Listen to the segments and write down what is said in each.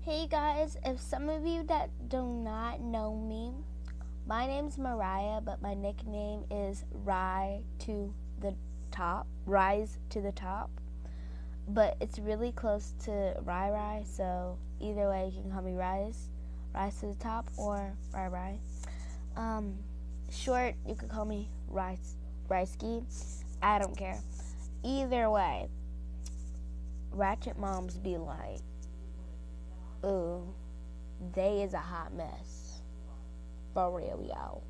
Hey guys, if some of you that do not know me, my name's Mariah, but my nickname is Rise to the Top. But it's really close to Rai, so either way you can call me Rise to the Top, or Rai. Short, you could call me Ski. I don't care. Either way, ratchet moms be like, ooh, they is a hot mess. For real, y'all.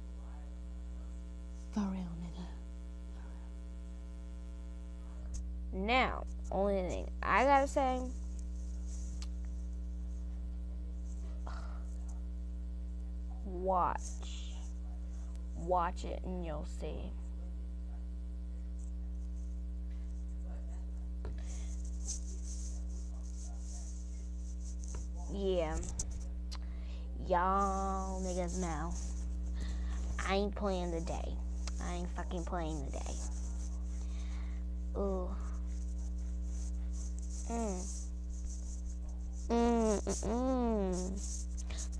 For real, nigga. Now, only thing I gotta say, watch it and you'll see. Yeah, y'all niggas know I ain't playing today. I ain't fucking playing today. Ooh.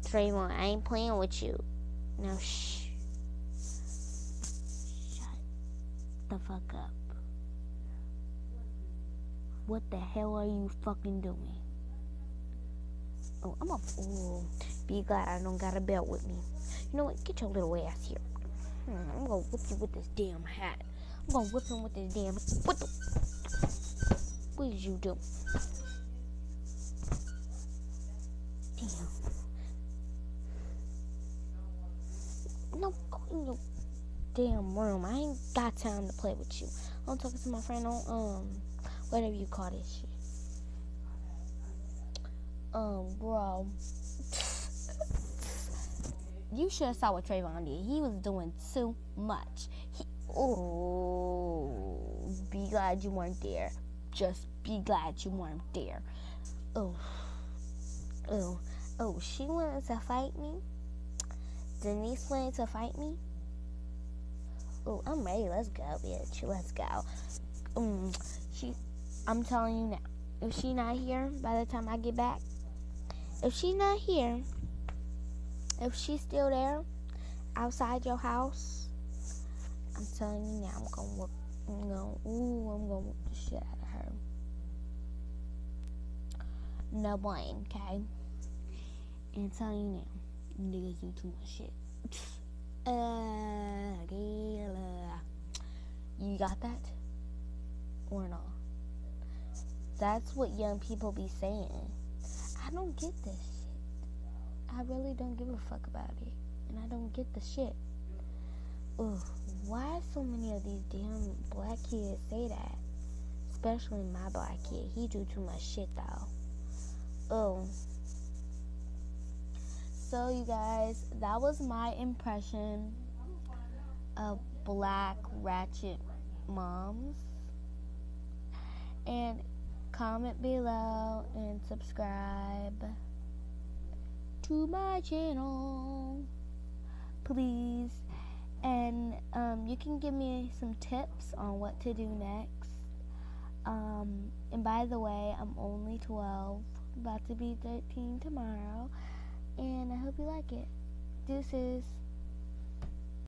Trayvon, I ain't playing with you. Now shh. Shut the fuck up. What the hell are you fucking doing? Be glad I don't got a belt with me. You know what? Get your little ass here. I'm gonna whip you with this damn hat. I'm gonna whip him with this damn. What did you do? Damn. No, go in your damn room. I ain't got time to play with you. I'm talking to my friend on whatever you call this shit. Bro. You should have saw what Trayvon did. He was doing too much. Be glad you weren't there. Just be glad you weren't there. She wanted to fight me? Denise wanted to fight me? I'm ready. Let's go, bitch. Let's go. I'm telling you now. If she not here by the time I get back, if she's not here, if she's still there outside your house, I'm telling you now, I'm gonna whoop the shit out of her. No blame, okay? And I'm telling you now, you niggas do too much shit. You got that? Or not? That's what young people be saying. I don't get this shit. I really don't give a fuck about it. And I don't get the shit. Why so many of these damn black kids say that? Especially my black kid. He do too much shit though. So you guys, that was my impression of black ratchet moms. And comment below and subscribe to my channel, please. And you can give me some tips on what to do next. And by the way, I'm only 12, about to be 13 tomorrow, and I hope you like it. Deuces.